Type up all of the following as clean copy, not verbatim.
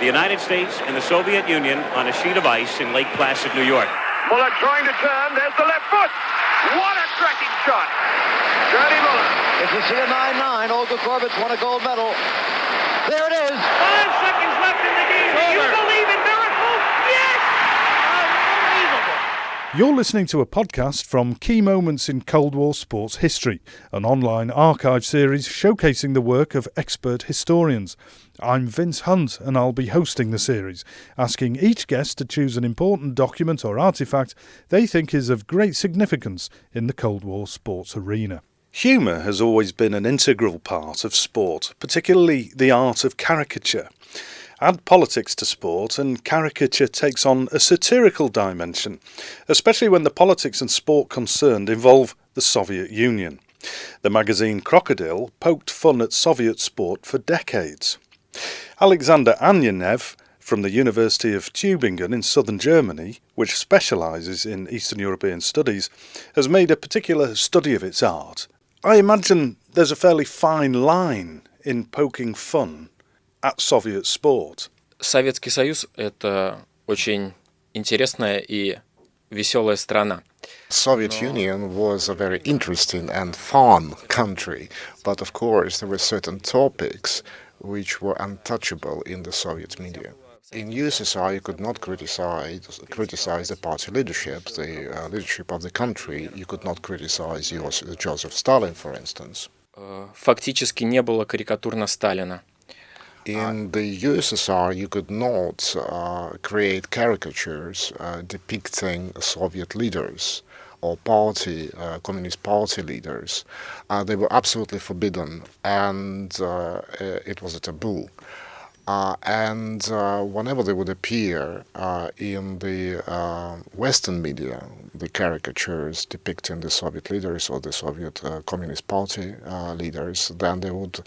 the United States and the Soviet Union on a sheet of ice in Lake Placid, New York. Muller trying to turn. There's the left foot. What a cracking shot. Johnny Muller. If you see a 9-9, Olga Korbut's won a gold medal. There it is. 5 seconds left in the game. Do you believe in miracles? Yes! Unbelievable. You're listening to a podcast from Key Moments in Cold War Sports History, an online archive series showcasing the work of expert historians. I'm Vince Hunt and I'll be hosting the series, asking each guest to choose an important document or artefact they think is of great significance in the Cold War sports arena. Humour has always been an integral part of sport, particularly the art of caricature. Add politics to sport and caricature takes on a satirical dimension, especially when the politics and sport concerned involve the Soviet Union. The magazine Crocodile poked fun at Soviet sport for decades. Alexander Anyanev from the University of Tübingen in southern Germany, which specialises in Eastern European studies, has made a particular study of its art. I imagine there's a fairly fine line in poking fun at Soviet sport. Советский Союз – это очень интересная и веселая страна. Soviet Union was a very interesting and fun country, but of course there were certain topics which were untouchable in the Soviet media. In USSR, you could not criticize the party leadership, the leadership of the country. You could not criticize Joseph Stalin, for instance. Фактически не было карикатур на Сталина. In the USSR, you could not create caricatures depicting Soviet leaders or Communist Party leaders. They were absolutely forbidden, and it was a taboo. And whenever they would appear in the Western media, the caricatures depicting the Soviet leaders or the Soviet Communist Party leaders, then they would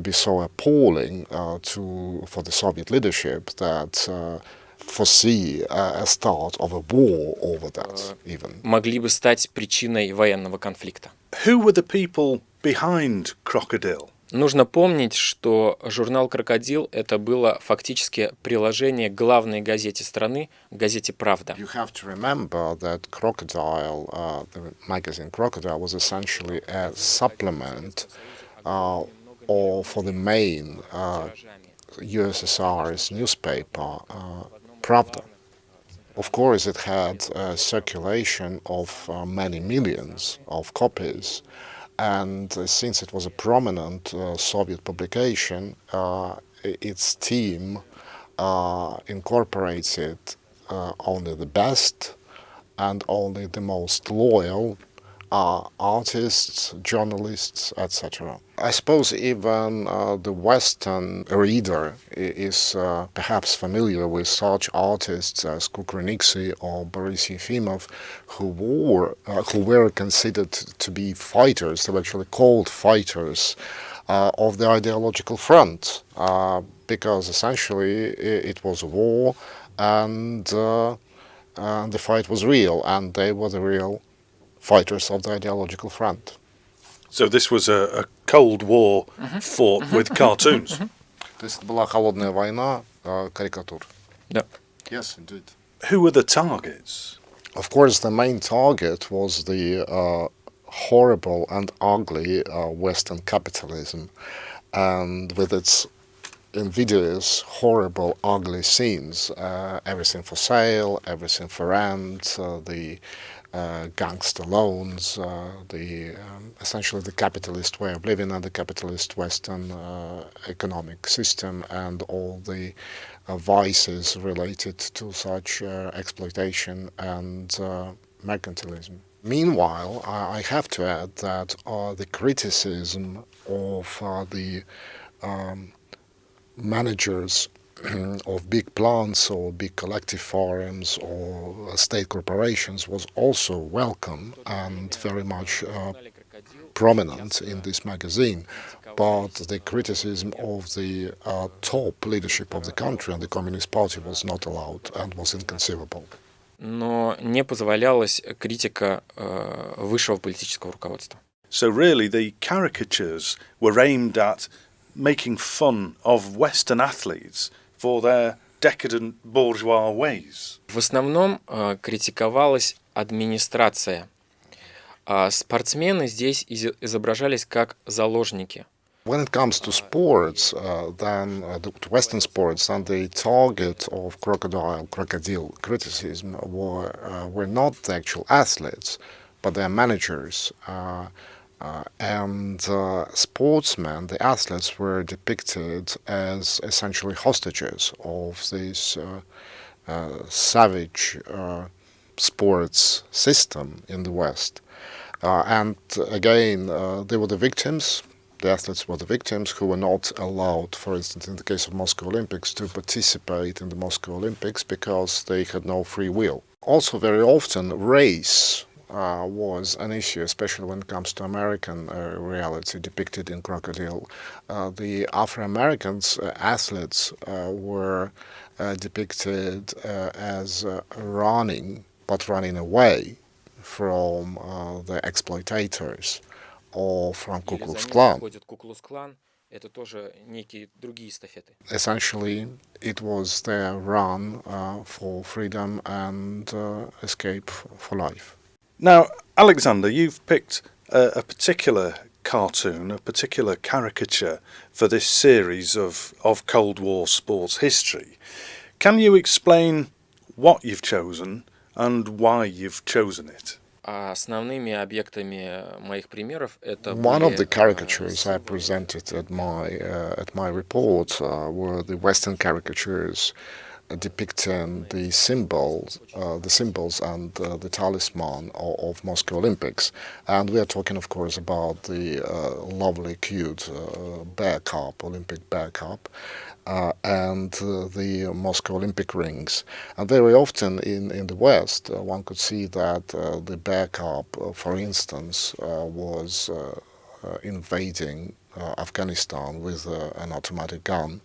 be so appalling for the Soviet leadership that foresee a start of a war over that even. Могли бы стать причиной военного конфликта. Who were the people behind Crocodile? Нужно помнить, что журнал «Крокодил» — это было фактически приложение к главной газете страны, газете «Правда». You have to remember that Crocodile, the magazine Crocodile, was essentially a supplement or for the main USSR's newspaper, Pravda. Of course, it had a circulation of many millions of copies. And since it was a prominent Soviet publication, its team incorporated only the best and only the most loyal artists, journalists, etc. I suppose even the Western reader is perhaps familiar with such artists as Kukreniksi or Boris Yefimov, who were considered to be fighters. They were actually called fighters of the ideological front, because essentially it was a war, and the fight was real, and they were the real fighters of the ideological front. So this was a Cold War fought with cartoons. То есть это была холодная война карикатур. Да. Yes, indeed. Who were the targets? Of course, the main target was the horrible and ugly Western capitalism, and with its invidious, horrible, ugly scenes, everything for sale, everything for rent, the gangster loans, essentially the capitalist way of living and the capitalist Western economic system, and all the vices related to such exploitation and mercantilism. Meanwhile, I have to add that the criticism of the managers of big plants or big collective farms or state corporations was also welcome and very much prominent in this magazine. But the criticism of the top leadership of the country and the Communist Party was not allowed and was inconceivable. Но не позволялась критика высшего политического руководства. So really the caricatures were aimed at making fun of Western athletes for their decadent bourgeois ways? В основном критиковалась администрация. Спортсмены здесь изображались как заложники. When it comes to sports, to Western sports, then the target of crocodile criticism were not the actual athletes, but their managers. And sportsmen, the athletes, were depicted as essentially hostages of this savage sports system in the West. And again, they were the victims. The athletes were the victims who were not allowed, for instance, in the case of Moscow Olympics, to participate in the Moscow Olympics because they had no free will. Also, very often, race was an issue, especially when it comes to American reality depicted in Crocodile. The Afro-Americans athletes were depicted as running away from the exploitators or from Ku Klux Klan. Это тоже некие другие эстафеты. Essentially, it was their run for freedom and escape for life. Now, Alexander, you've picked a particular cartoon, a particular caricature for this series of Cold War sports history. Can you explain what you've chosen and why you've chosen it? Основными объектами моих примеров это One of the caricatures I presented at my report were the Western caricatures depicting the symbols and the talisman of Moscow Olympics. And we are talking, of course, about the lovely, cute bear cup, Olympic bear cup, and the Moscow Olympic rings. And very often in the West, one could see that the bear cup, for instance, was invading Afghanistan with an automatic gun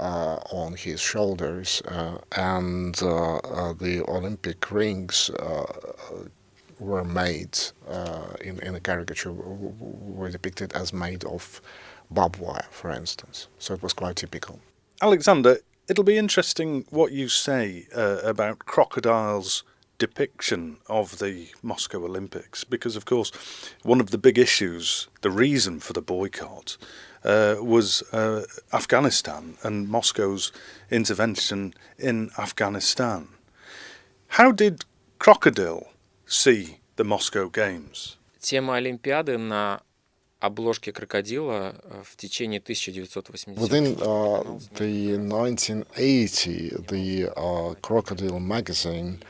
on his shoulders, and the Olympic rings were made in a caricature, were depicted as made of barbed wire, for instance. So it was quite typical. Alexander, it'll be interesting what you say about Crocodile's depiction of the Moscow Olympics, because of course one of the big issues, the reason for the boycott, was Afghanistan and Moscow's intervention in Afghanistan. How did Crocodile see the Moscow Games? Тема Олимпиады на обложке крокодила в течение 1980-х. Within the 1980, the Crocodile magazine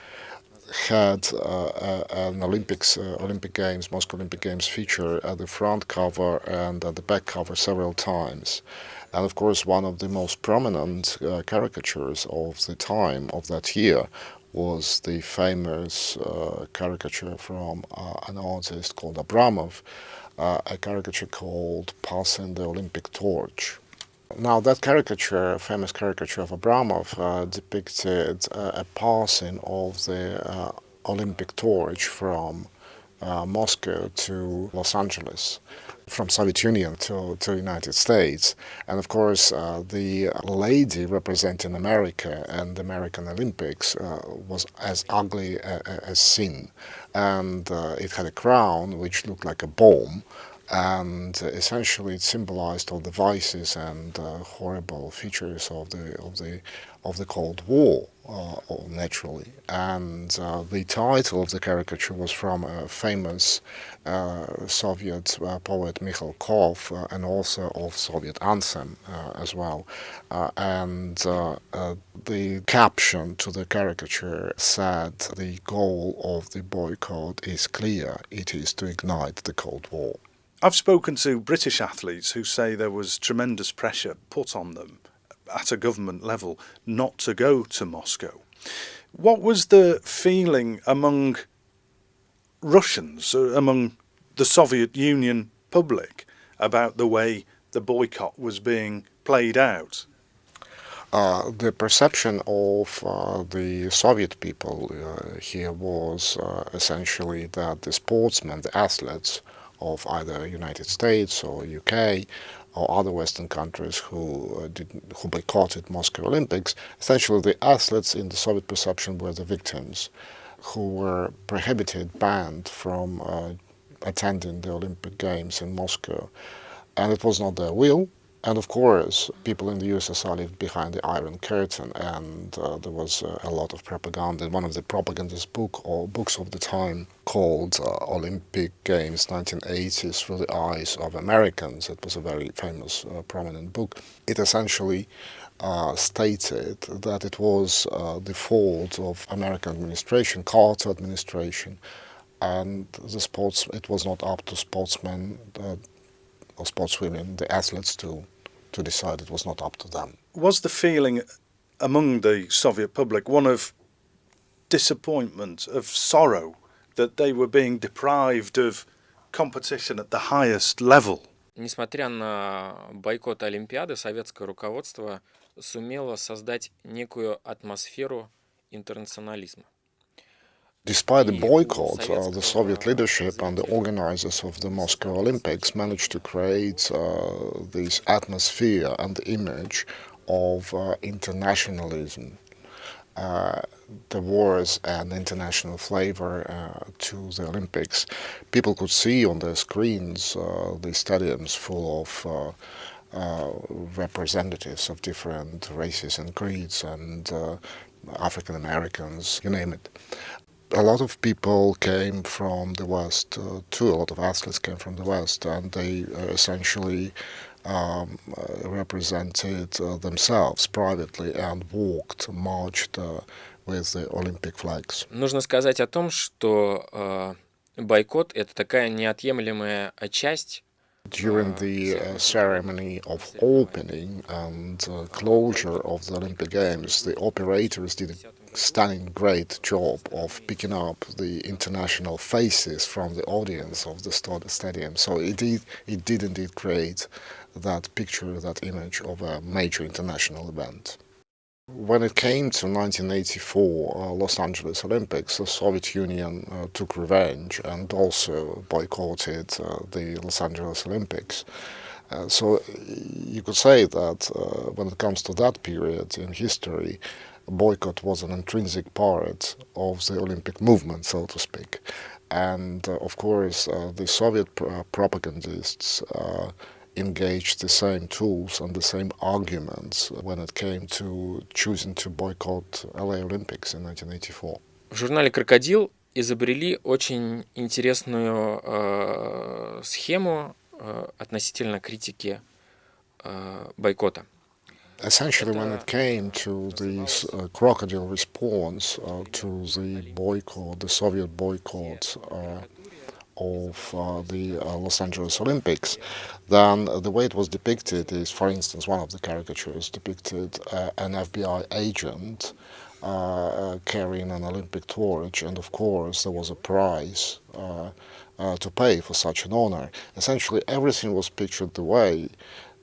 had an Olympic Games, Moscow Olympic Games feature at the front cover and at the back cover several times. And of course, one of the most prominent caricatures of the time of that year was the famous caricature from an artist called Abramov, a caricature called Passing the Olympic Torch. Now, that caricature, famous caricature of Abramov, depicted a passing of the Olympic torch from Moscow to Los Angeles, from Soviet Union to United States. And of course, the lady representing America and the American Olympics was as ugly as sin. And it had a crown which looked like a bomb. And essentially, it symbolized all the vices and horrible features of the Cold War, naturally. And the title of the caricature was from a famous Soviet poet Mikhalkov, and also of Soviet anthem as well. And the caption to the caricature said, "The goal of the boycott is clear. It is to ignite the Cold War." I've spoken to British athletes who say there was tremendous pressure put on them at a government level not to go to Moscow. What was the feeling among Russians, among the Soviet Union public, about the way the boycott was being played out? The perception of the Soviet people here was essentially that the sportsmen, the athletes of either United States or UK, or other Western countries who boycotted Moscow Olympics, essentially the athletes in the Soviet perception were the victims who were prohibited, banned from attending the Olympic Games in Moscow. And it was not their will. And of course, people in the USSR lived behind the Iron Curtain, and there was a lot of propaganda. One of the propagandist books of the time called Olympic Games 1980 Through the Eyes of Americans. It was a very famous, prominent book. It essentially stated that it was the fault of American administration, Carter administration, and it was not up to sportsmen or sportswomen, the athletes, to decide. It was not up to them. Was the feeling among the Soviet public one of disappointment, of sorrow, that they were being deprived of competition at the highest level? Несмотря на бойкот Олимпиады, советское руководство сумело создать некую атмосферу интернационализма. Despite the boycott, the Soviet leadership and the organizers of the Moscow Olympics managed to create this atmosphere and image of internationalism. There was an international flavor to the Olympics. People could see on their screens the stadiums full of representatives of different races and creeds and African Americans, you name it. A lot of people came from the West, too. A lot of athletes came from the West, and they essentially represented themselves privately and marched with the Olympic flags. Нужно сказать о том, что бойкот — это такая неотъемлемая часть During the ceremony of opening and closure of the Olympic Games, the operators did a stunning great job of picking up the international faces from the audience of the stadium. So it did indeed create that picture, that image of a major international event. When it came to 1984 Los Angeles Olympics, the Soviet Union took revenge and also boycotted the Los Angeles Olympics. So you could say that when it comes to that period in history, boycott was an intrinsic part of the Olympic movement, so to speak. And of course, the Soviet propagandists engaged the same tools and the same arguments when it came to choosing to boycott LA Olympics in 1984. В журнале «Крокодил» изобрели очень интересную схему относительно критики бойкота. Essentially, when it came to this crocodile response to the boycott, the Soviet boycott of the Los Angeles Olympics, then the way it was depicted is, for instance, one of the caricatures depicted an FBI agent carrying an Olympic torch, and of course there was a prize to pay for such an honor. Essentially, everything was pictured the way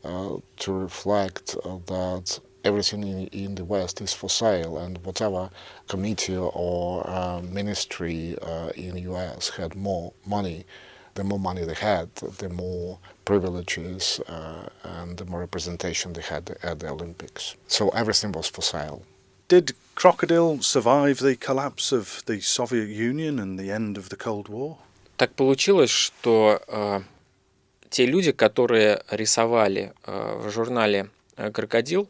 to reflect that everything in the West is for sale, and whatever committee or ministry in the US had more money, the more money they had, the more privileges and the more representation they had at the Olympics. So everything was for sale. Did Crocodile survive the collapse of the Soviet Union and the end of the Cold War? Так получилось, что те люди, которые рисовали в журнале «Крокодил»,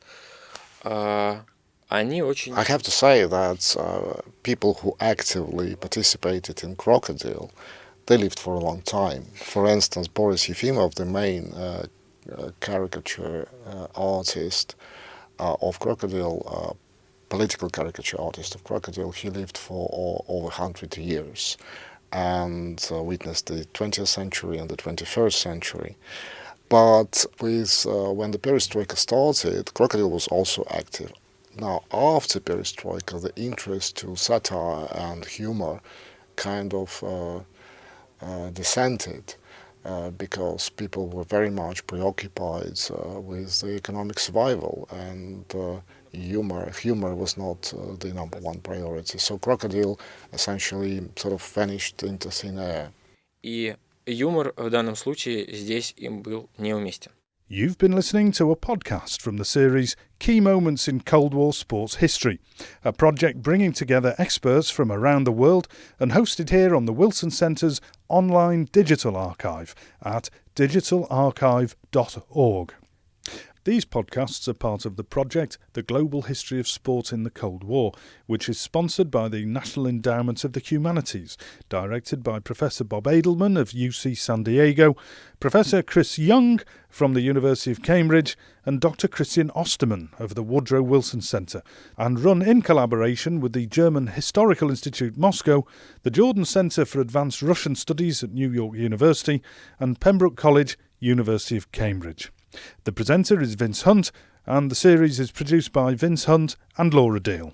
они очень... I have to say that people who actively participated in Crocodile, they lived for a long time. For instance, Boris Yefimov, the main caricature artist of Crocodile, political caricature artist of Crocodile, he lived for over 100 years and witnessed the 20th century and the 21st century. But when the perestroika started, Crocodile was also active. Now, after perestroika, the interest to satire and humor kind of descended because people were very much preoccupied with the economic survival, and humor was not the number one priority. So Crocodile essentially sort of vanished into thin air. И юмор в данном случае здесь им был неуместен. You've been listening to a podcast from the series Key Moments in Cold War Sports History, a project bringing together experts from around the world and hosted here on the Wilson Centre's online digital archive at digitalarchive.org. These podcasts are part of the project The Global History of Sport in the Cold War, which is sponsored by the National Endowment of the Humanities, directed by Professor Bob Edelman of UC San Diego, Professor Chris Young from the University of Cambridge, and Dr. Christian Ostermann of the Woodrow Wilson Centre, and run in collaboration with the German Historical Institute Moscow, the Jordan Centre for Advanced Russian Studies at New York University, and Pembroke College, University of Cambridge. The presenter is Vince Hunt, and the series is produced by Vince Hunt and Laura Deal.